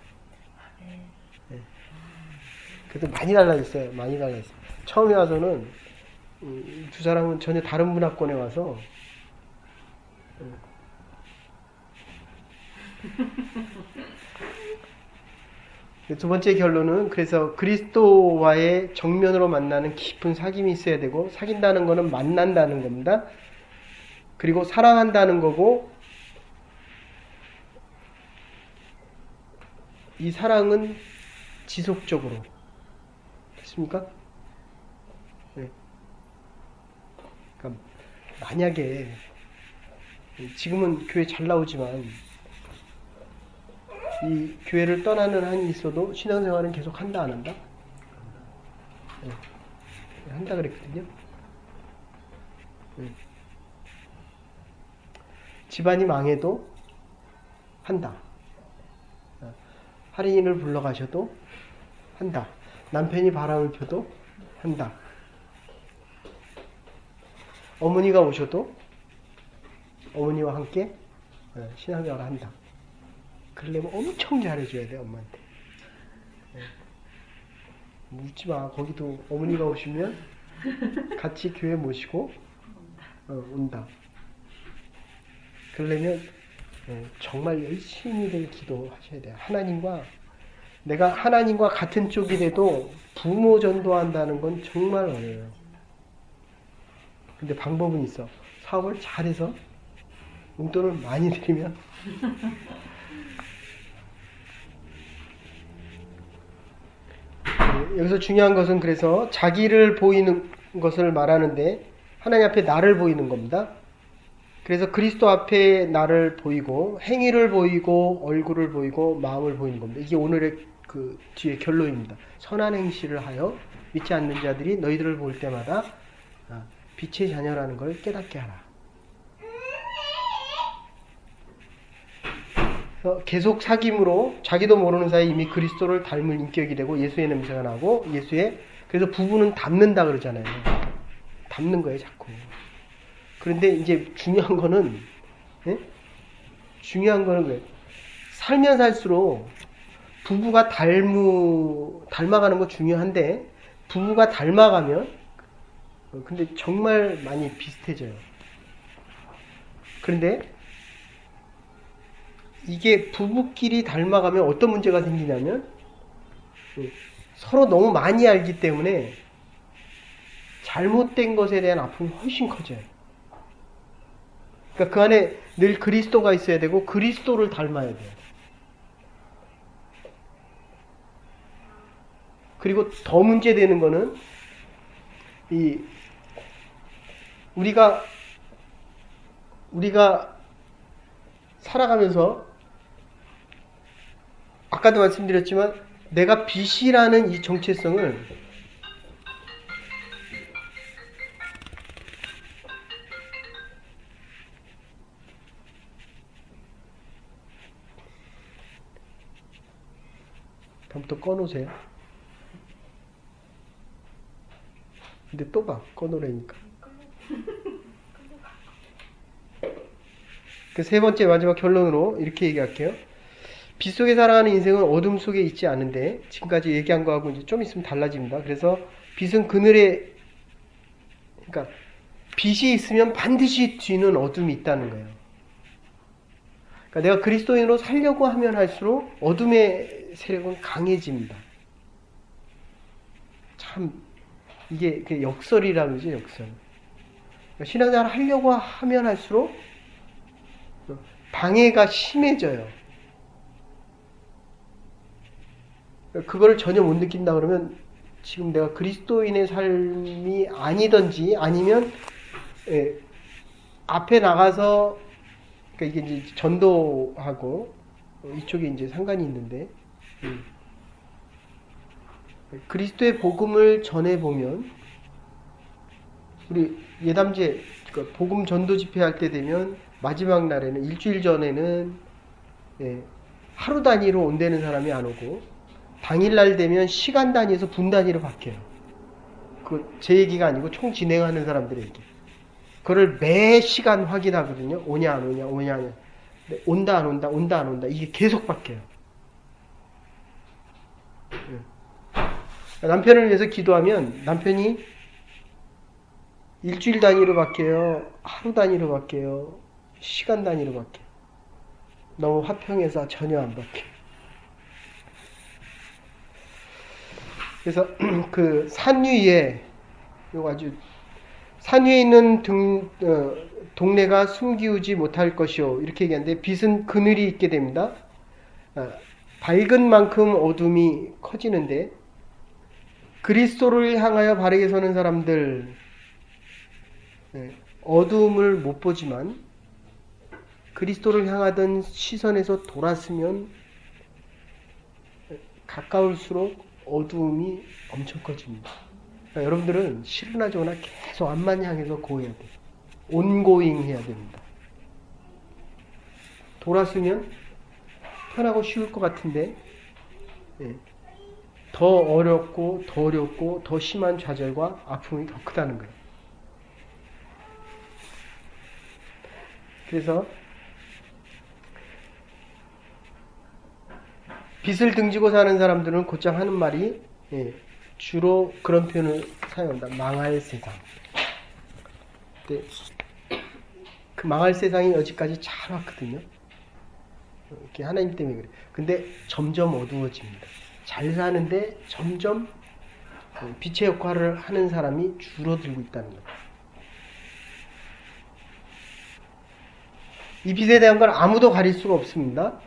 S1: 네. 그래도 많이 달라졌어요. 많이 달라졌어요. 처음에 와서는 두 사람은 전혀 다른 문화권에 와서 두 번째 결론은 그래서 그리스도와의 정면으로 만나는 깊은 사귐이 있어야 되고 사귄다는 거는 만난다는 겁니다. 그리고 사랑한다는 거고 이 사랑은 지속적으로 됐습니까? 네. 그러니까 만약에 지금은 교회 잘 나오지만 이 교회를 떠나는 한이 있어도 신앙생활은 계속 한다 안 한다? 네. 한다 그랬거든요. 네. 집안이 망해도 한다. 할인을 불러가셔도 한다. 남편이 바람을 펴도 한다. 어머니가 오셔도 어머니와 함께 신앙생활을 한다. 그러려면 엄청 잘해줘야 돼, 엄마한테. 묻지 마. 거기도 어머니가 오시면 같이 교회 모시고 온다. 그러려면 정말 열심히들 기도하셔야 돼요. 내가 하나님과 같은 쪽이 돼도 부모 전도한다는 건 정말 어려워요. 근데 방법은 있어. 사업을 잘해서 용돈을 많이 드리면 여기서 중요한 것은 그래서 자기를 보이는 것을 말하는데 하나님 앞에 나를 보이는 겁니다. 그래서 그리스도 앞에 나를 보이고 행위를 보이고 얼굴을 보이고 마음을 보이는 겁니다. 이게 오늘의 그 뒤에 결론입니다. 선한 행실을 하여 믿지 않는 자들이 너희들을 볼 때마다 빛의 자녀라는 걸 깨닫게 하라. 계속 사귐으로 자기도 모르는 사이에 이미 그리스도를 닮은 인격이 되고 예수의 냄새가 나고 그래서 부부는 닮는다 그러잖아요. 닮는 거예요, 자꾸. 그런데 이제 중요한 거는 그래요. 살면 살수록 부부가 닮아가는 거 중요한데 부부가 닮아가면 근데 정말 많이 비슷해져요. 그런데 이게 부부끼리 닮아가면 어떤 문제가 생기냐면 서로 너무 많이 알기 때문에 잘못된 것에 대한 아픔이 훨씬 커져요. 그러니까 그 안에 늘 그리스도가 있어야 되고 그리스도를 닮아야 돼요. 그리고 더 문제되는 거는 우리가 살아가면서 아까도 말씀드렸지만 내가 빛이라는 이 정체성을 다음부터 꺼놓으세요. 근데 또 봐. 꺼놓으라니까. 그 세 번째 마지막 결론으로 이렇게 얘기할게요. 빛 속에 살아가는 인생은 어둠 속에 있지 않은데 지금까지 얘기한 거하고 이제 좀 있으면 달라집니다. 그래서 빛은 그늘에 그러니까 빛이 있으면 반드시 뒤는 어둠이 있다는 거예요. 그러니까 내가 그리스도인으로 살려고 하면 할수록 어둠의 세력은 강해집니다. 참 이게 역설이라고 그러죠, 역설. 그러니까 신앙생활을 하려고 하면 할수록 방해가 심해져요. 그거를 전혀 못 느낀다 그러면 지금 내가 그리스도인의 삶이 아니든지 아니면 앞에 나가서 그러니까 이게 이제 전도하고 이쪽에 이제 상관이 있는데 그리스도의 복음을 전해보면, 우리 예담제, 그러니까 복음 전도 집회할 때 되면 마지막 날에는, 일주일 전에는 하루 단위로 온다는 사람이 안 오고, 당일날 되면 시간 단위에서 분 단위로 바뀌어요. 그 제 얘기가 아니고 총 진행하는 사람들의 얘기. 그걸 매 시간 확인하거든요. 오냐 안 오냐, 오냐 안 오냐. 온다 안 온다, 온다 안 온다. 이게 계속 바뀌어요. 남편을 위해서 기도하면 남편이 일주일 단위로 바뀌어요, 하루 단위로 바뀌어요, 시간 단위로 바뀌어요. 너무 화평해서 전혀 안 바뀌어요. 그래서 그 산 위에, 요 아주 산 위에 있는 동네가 숨기우지 못할 것이요, 이렇게 얘기하는데, 빛은 그늘이 있게 됩니다. 밝은 만큼 어둠이 커지는데, 그리스도를 향하여 바르게 서는 사람들, 어둠을 못 보지만 그리스도를 향하던 시선에서 돌았으면 가까울수록 어두움이 엄청 커집니다. 그러니까 여러분들은 싫으나 좋으나 계속 앞만 향해서 고해야 돼요. 온고잉 해야 됩니다. 돌았으면 편하고 쉬울 것 같은데, 더 어렵고 더 어렵고 더 심한 좌절과 아픔이 더 크다는 거예요. 그래서 빛을 등지고 사는 사람들은 곧장 하는 말이, 주로 그런 표현을 사용한다. 망할 세상. 근데 그 망할 세상이 여기까지 잘 왔거든요. 이렇게 하나님 때문에 그래. 근데 점점 어두워집니다. 잘 사는데 점점 빛의 역할을 하는 사람이 줄어들고 있다는 거예요. 이 빛에 대한 걸 아무도 가릴 수가 없습니다.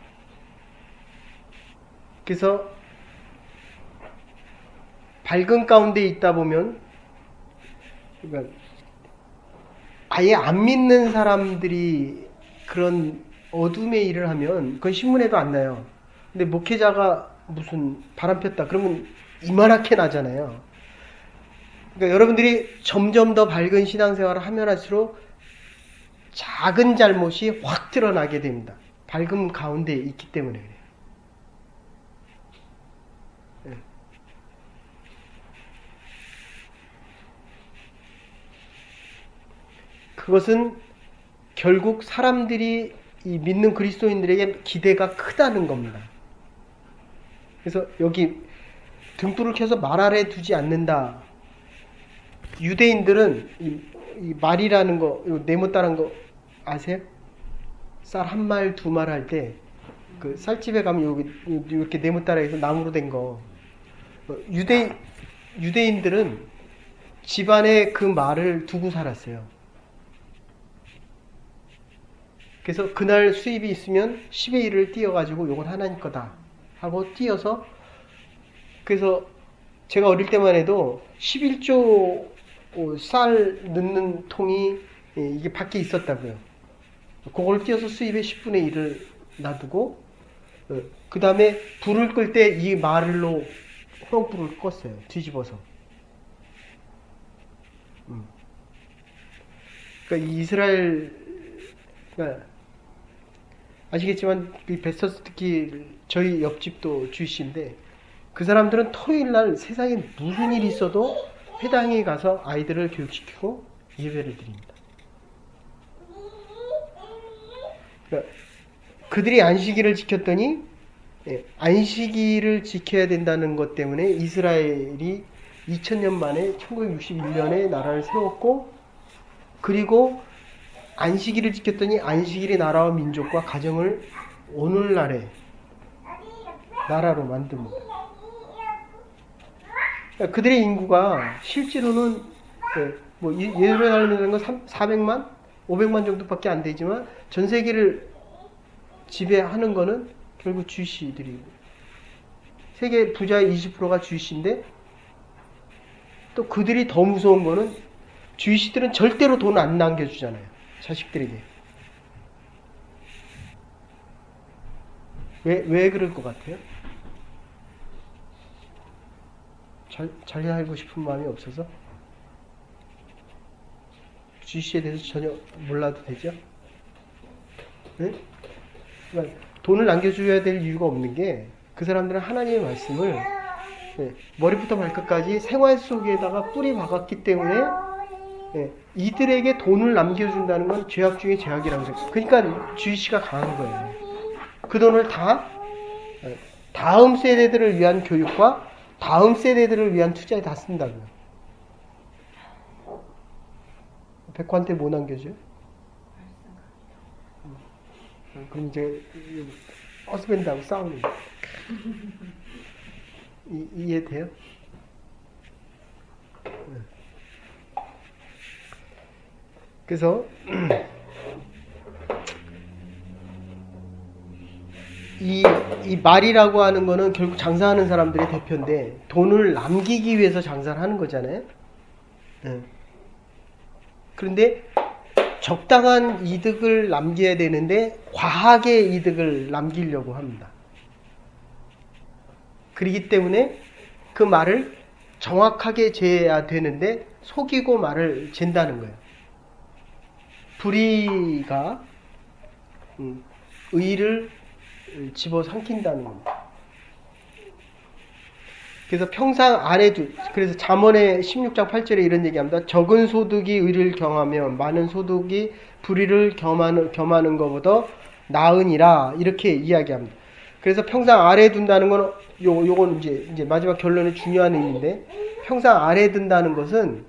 S1: 그래서 밝은 가운데 있다 보면, 그러니까 아예 안 믿는 사람들이 그런 어둠의 일을 하면 그건 신문에도 안 나요. 근데 목회자가 무슨 바람 폈다 그러면 이만하게 나잖아요. 그러니까 여러분들이 점점 더 밝은 신앙생활을 하면 할수록 작은 잘못이 확 드러나게 됩니다. 밝음 가운데 있기 때문에 그래요. 그것은 결국 사람들이 이 믿는 그리스도인들에게 기대가 크다는 겁니다. 그래서 여기 등불을 켜서 말 아래 두지 않는다. 유대인들은 이 말이라는 거, 네모따란 거 아세요? 쌀 한 말, 두 말 할 때 그 쌀집에 가면 여기 이렇게 네모따라해서 나무로 된 거. 유대인들은 집안에 그 말을 두고 살았어요. 그래서 그날 수입이 있으면 10의 1을 띄어가지고 요건 하나님 거다 하고 띄어서, 그래서 제가 어릴 때만 해도 11조 쌀 넣는 통이 이게 밖에 있었다고요. 그걸 띄어서 수입의 10분의 1을 놔두고, 그 다음에 불을 끌 때 이 말로 호롱불을 껐어요. 뒤집어서. 그러니까 이스라엘, 그러니까 아시겠지만 이 베스터스, 특히 저희 옆집도 주이신데, 그 사람들은 토요일날 세상에 무슨 일이 있어도 회당에 가서 아이들을 교육시키고 예배를 드립니다. 그러니까 그들이 안식일을 지켰더니, 안식일을 지켜야 된다는 것 때문에 이스라엘이 2000년 만에 1961년에 나라를 세웠고, 그리고 안식일을 지켰더니 안식일의 나라와 민족과 가정을 오늘날의 나라로 만듭니다. 그러니까 그들의 인구가 실제로는 뭐 예루살렘이라는 건 400만, 500만 정도밖에 안 되지만 전 세계를 지배하는 거는 결국 주이시들이고, 세계 부자의 20%가 주이시인데, 또 그들이 더 무서운 거는 주이시들은 절대로 돈 안 남겨주잖아요. 자식들에게. 왜 그럴 것 같아요? 잘 살고 싶은 마음이 없어서? 주시에 대해서 전혀 몰라도 되죠? 네? 그러니까 돈을 남겨줘야 될 이유가 없는 게 그 사람들은 하나님의 말씀을 머리부터 발끝까지 생활 속에다가 뿌리 박았기 때문에 이들에게 돈을 남겨준다는 건 죄악 중에 죄악이라고 생각해요. 그러니까 주의시가 강한 거예요. 그 돈을 다 다음 세대들을 위한 교육과 다음 세대들을 위한 투자에 다 쓴다고요. 백호한테 뭐 남겨줘요? 그럼 이제 허스밴드하고 싸우는 거. 이해돼요? 그래서 이 말이라고 하는 거는 결국 장사하는 사람들의 대표인데 돈을 남기기 위해서 장사를 하는 거잖아요. 그런데 적당한 이득을 남겨야 되는데 과하게 이득을 남기려고 합니다. 그렇기 때문에 그 말을 정확하게 재야 되는데 속이고 말을 잰다는 거예요. 불의가 의를 집어삼킨다는 겁니다. 그래서 평상 아래도, 그래서 잠언의 16장 8절에 이런 얘기합니다. 적은 소득이 의를 경하며 많은 소득이 불의를 겸하는 것보다 나으니라, 이렇게 이야기합니다. 그래서 평상 아래에 둔다는 건 요건 이제 마지막 결론의 중요한 의미인데, 평상 아래에 둔다는 것은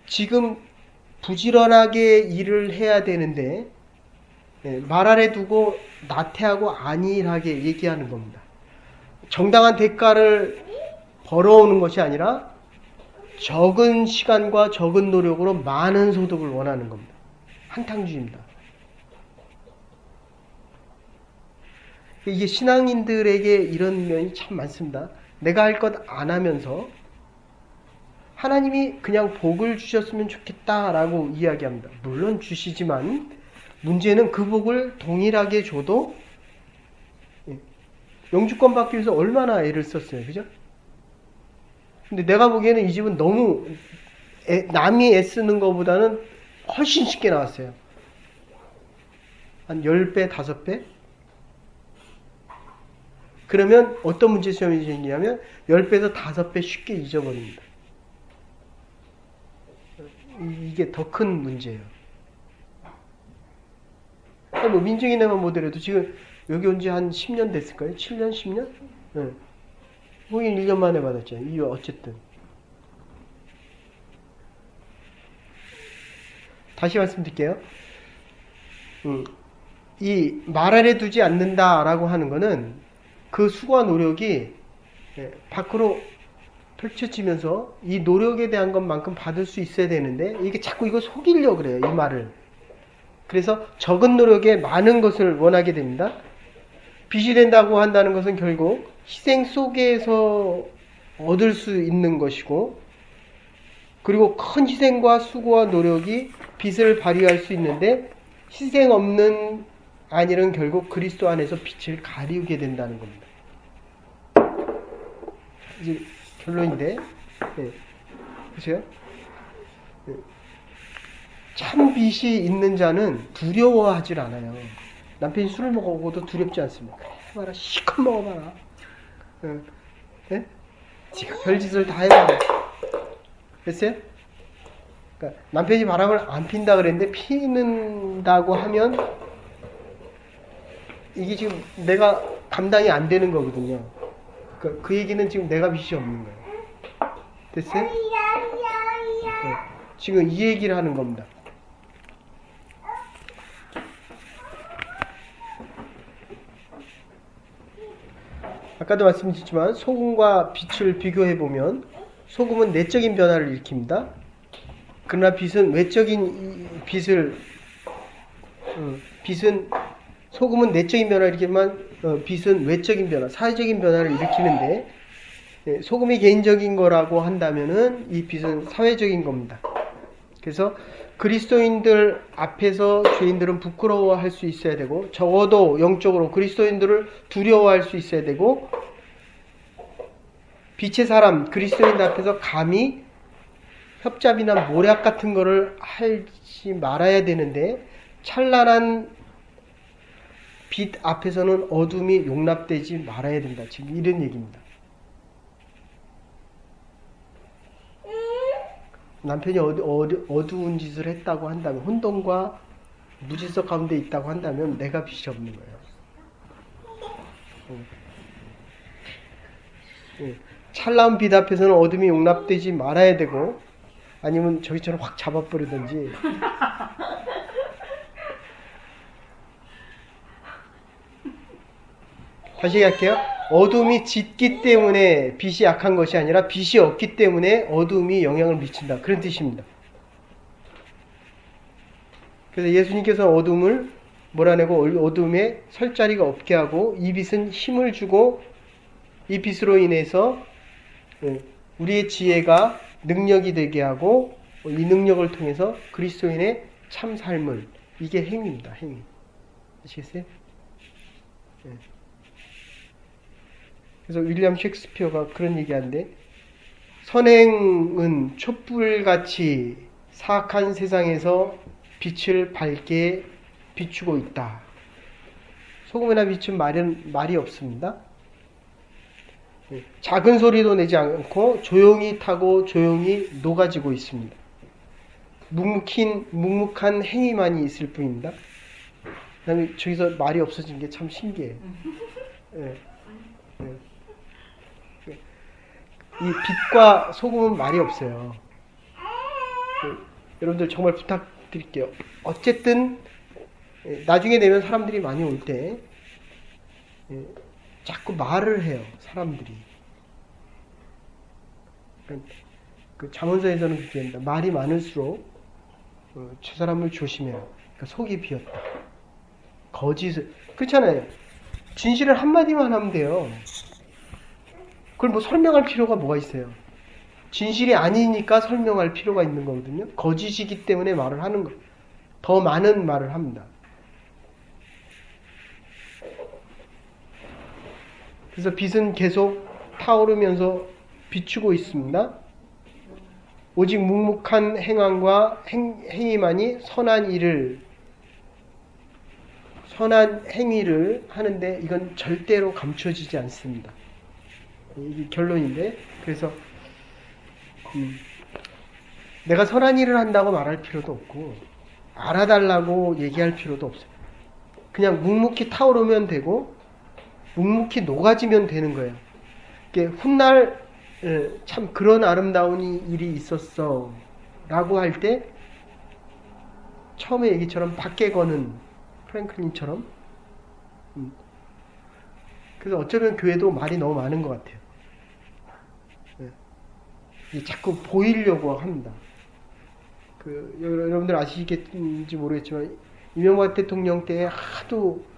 S1: 지금 부지런하게 일을 해야 되는데 말 아래 두고 나태하고 안일하게 얘기하는 겁니다. 정당한 대가를 벌어오는 것이 아니라 적은 시간과 적은 노력으로 많은 소득을 원하는 겁니다. 한탕주의입니다. 이게 신앙인들에게 이런 면이 참 많습니다. 내가 할 것 안 하면서 하나님이 그냥 복을 주셨으면 좋겠다라고 이야기합니다. 물론 주시지만 문제는 그 복을 동일하게 줘도 영주권 받기 위해서 얼마나 애를 썼어요. 그죠? 근데 내가 보기에는 이 집은 너무 남이 애쓰는 것보다는 훨씬 쉽게 나왔어요. 한 10배, 5배? 그러면 어떤 문제 시험이 생기냐면 10배에서 5배 쉽게 잊어버립니다. 이게 더 큰 문제예요. 뭐 민중이네만 보더라도 지금 여기 온 지 한 10년 됐을까요? 7년, 10년? 네. 거긴 1년 만에 받았죠. 이유 어쨌든. 다시 말씀드릴게요. 이 말 아래 두지 않는다라고 하는 거는 그 수고와 노력이 밖으로 펼쳐지면서 이 노력에 대한 것만큼 받을 수 있어야 되는데 이게 자꾸 이거 속이려고 그래요. 이 말을. 그래서 적은 노력에 많은 것을 원하게 됩니다. 빚이 된다고 한다는 것은 결국 희생 속에서 얻을 수 있는 것이고, 그리고 큰 희생과 수고와 노력이 빚을 발휘할 수 있는데 희생 없는 안일은 결국 그리스도 안에서 빛을 가리우게 된다는 겁니다. 이제 결론인데, 보세요. 참 빚이 있는 자는 두려워하질 않아요. 남편이 술을 먹어도 두렵지 않습니다. 그래, 봐라, 실컷 먹어봐라. 지가 별짓을 다 해봐라. 됐어요? 그러니까 남편이 바람을 안 핀다 그랬는데 피는다고 하면 이게 지금 내가 감당이 안 되는 거거든요. 그러니까 그 얘기는 지금 내가 빚이 없는 거예요. 됐어요? 지금 이 얘기를 하는 겁니다. 아까도 말씀드렸지만 소금과 빛을 비교해보면 소금은 내적인 변화를 일으킵니다. 그러나 빛은 외적인 소금은 내적인 변화를 일으키지만 빛은 외적인 변화, 사회적인 변화를 일으키는데, 소금이 개인적인 거라고 한다면은 이 빛은 사회적인 겁니다. 그래서 그리스도인들 앞에서 죄인들은 부끄러워할 수 있어야 되고, 적어도 영적으로 그리스도인들을 두려워할 수 있어야 되고, 빛의 사람 그리스도인 앞에서 감히 협잡이나 모략 같은 거를 하지 말아야 되는데 찬란한 빛 앞에서는 어둠이 용납되지 말아야 된다. 지금 이런 얘기입니다. 남편이 어두운 짓을 했다고 한다면, 혼돈과 무질서 가운데 있다고 한다면 내가 빛이 없는 거예요. 찬란한 빛 앞에서는 어둠이 용납되지 말아야 되고, 아니면 저기처럼 확 잡아버리든지. 다시 얘기할게요. 어둠이 짙기 때문에 빛이 약한 것이 아니라 빛이 없기 때문에 어둠이 영향을 미친다. 그런 뜻입니다. 그래서 예수님께서 어둠을 몰아내고 어둠에 설 자리가 없게 하고 이 빛은 힘을 주고 이 빛으로 인해서 우리의 지혜가 능력이 되게 하고 이 능력을 통해서 그리스도인의 참 삶을, 이게 행위입니다. 행위. 아시겠어요? 네. 그래서 윌리엄 셰익스피어가 그런 얘기하는데, 선행은 촛불같이 사악한 세상에서 빛을 밝게 비추고 있다. 소금이나 빛은 말이 없습니다. 작은 소리도 내지 않고 조용히 타고 조용히 녹아지고 있습니다. 묵묵한 행위만이 있을 뿐입니다. 그다음에 저기서 말이 없어진 게 참 신기해요. 네. 네. 이 빛과 소금은 말이 없어요. 여러분들 정말 부탁드릴게요. 어쨌든 나중에 되면 사람들이 많이 올 때 자꾸 말을 해요. 사람들이. 그 잠언서에서는 그렇게 합니다. 말이 많을수록 저 사람을 조심해요. 그러니까 속이 비었다. 거짓을. 그렇잖아요. 진실을 한마디만 하면 돼요. 그걸 뭐 설명할 필요가 뭐가 있어요. 진실이 아니니까 설명할 필요가 있는 거거든요. 거짓이기 때문에 말을 하는 거. 더 많은 말을 합니다. 그래서 빛은 계속 타오르면서 비추고 있습니다. 오직 묵묵한 행함과 행위만이 선한 행위를 하는데 이건 절대로 감춰지지 않습니다. 이게 결론인데, 그래서 내가 선한 일을 한다고 말할 필요도 없고 알아달라고 얘기할 필요도 없어요. 그냥 묵묵히 타오르면 되고 묵묵히 녹아지면 되는 거예요. 이게 훗날 참 그런 아름다운 일이 있었어 라고 할 때 처음에 얘기처럼 밖에 거는 프랭클린처럼 그래서 어쩌면 교회도 말이 너무 많은 것 같아요. 자꾸 보이려고 합니다. 여러분들 아시겠는지 모르겠지만 이명박 대통령 때 하도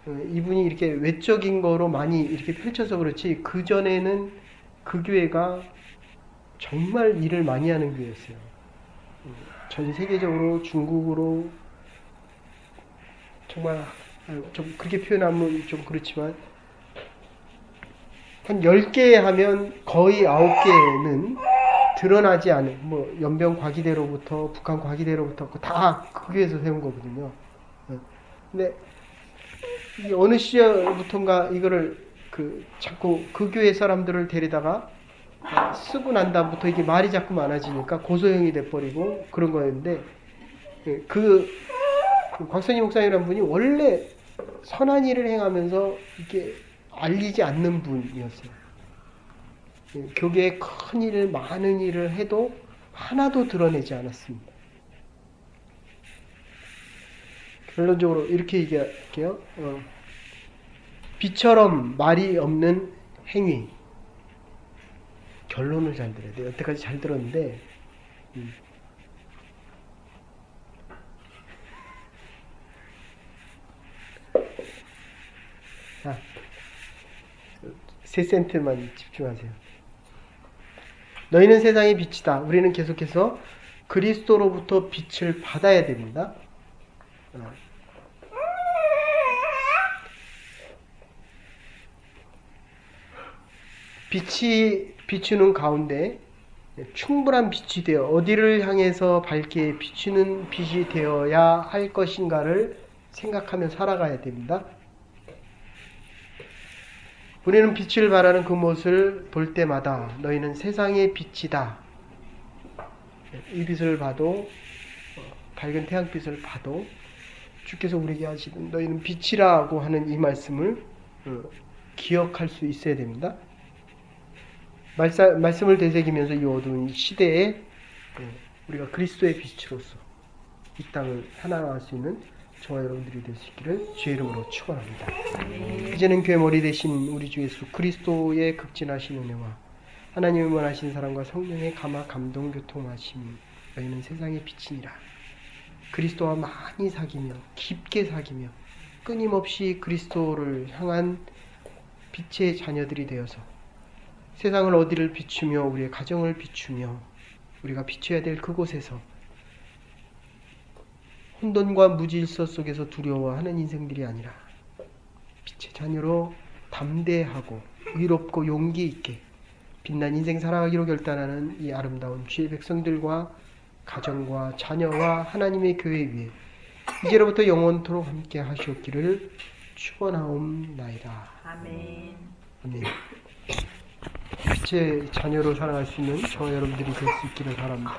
S1: 이분이 이렇게 외적인 거로 많이 이렇게 펼쳐서 그렇지, 그 전에는 그 교회가 정말 일을 많이 하는 교회였어요. 전 세계적으로 중국으로 정말 좀 그렇게 표현하면 좀 그렇지만 한 10개 하면 거의 9개는 드러나지 않은, 뭐 연변 과기대로부터 북한 과기대로부터 다 그 교회에서 세운 거거든요. 근데 이게 어느 시절부터인가 이거를 자꾸 그 교회 사람들을 데리다가 쓰고 난 다음부터 이게 말이 자꾸 많아지니까 고소형이 돼버리고 그런 거였는데, 곽선희 목사님이라는 분이 원래 선한 일을 행하면서 이게 알리지 않는 분이었어요. 교계에 큰 일을, 많은 일을 해도 하나도 드러내지 않았습니다. 결론적으로 이렇게 얘기할게요. 빛처럼 말이 없는 행위. 결론을 잘 들어야 돼요. 여태까지 잘 들었는데 자, 세 센트만 집중하세요. 너희는 세상의 빛이다. 우리는 계속해서 그리스도로부터 빛을 받아야 됩니다. 빛이 비추는 가운데 충분한 빛이 되어 어디를 향해서 밝게 비추는 빛이 되어야 할 것인가를 생각하며 살아가야 됩니다. 우리는 빛을 발하는 그 모습을 볼 때마다 너희는 세상의 빛이다. 이 빛을 봐도 밝은 태양빛을 봐도 주께서 우리에게 하시는 너희는 빛이라고 하는 이 말씀을 기억할 수 있어야 됩니다. 말씀을 되새기면서 이 어두운 시대에 우리가 그리스도의 빛으로서 이 땅을 살아나갈 수 있는 저와 여러분들이 될 수 있기를 주의 이름으로 축원합니다. 이제는 교회 머리 되신 우리 주 예수 그리스도의 극진하신 은혜와 하나님의 원하신 사랑과 성령의 감화 감동 교통하심 너희는 세상의 빛이니라. 그리스도와 많이 사귀며 깊게 사귀며 끊임없이 그리스도를 향한 빛의 자녀들이 되어서 세상을 어디를 비추며 우리의 가정을 비추며 우리가 비춰야 될 그곳에서 혼돈과 무질서 속에서 두려워하는 인생들이 아니라 빛의 자녀로 담대하고 의롭고 용기 있게 빛난 인생 살아가기로 결단하는 이 아름다운 주의 백성들과 가정과 자녀와 하나님의 교회 위에 이제로부터 영원토록 함께 하시옵기를 축원하옵나이다.
S2: 아멘.
S1: 아멘. 빛의 자녀로 살아갈 수 있는 저와 여러분들이 될 수 있기를 바랍니다.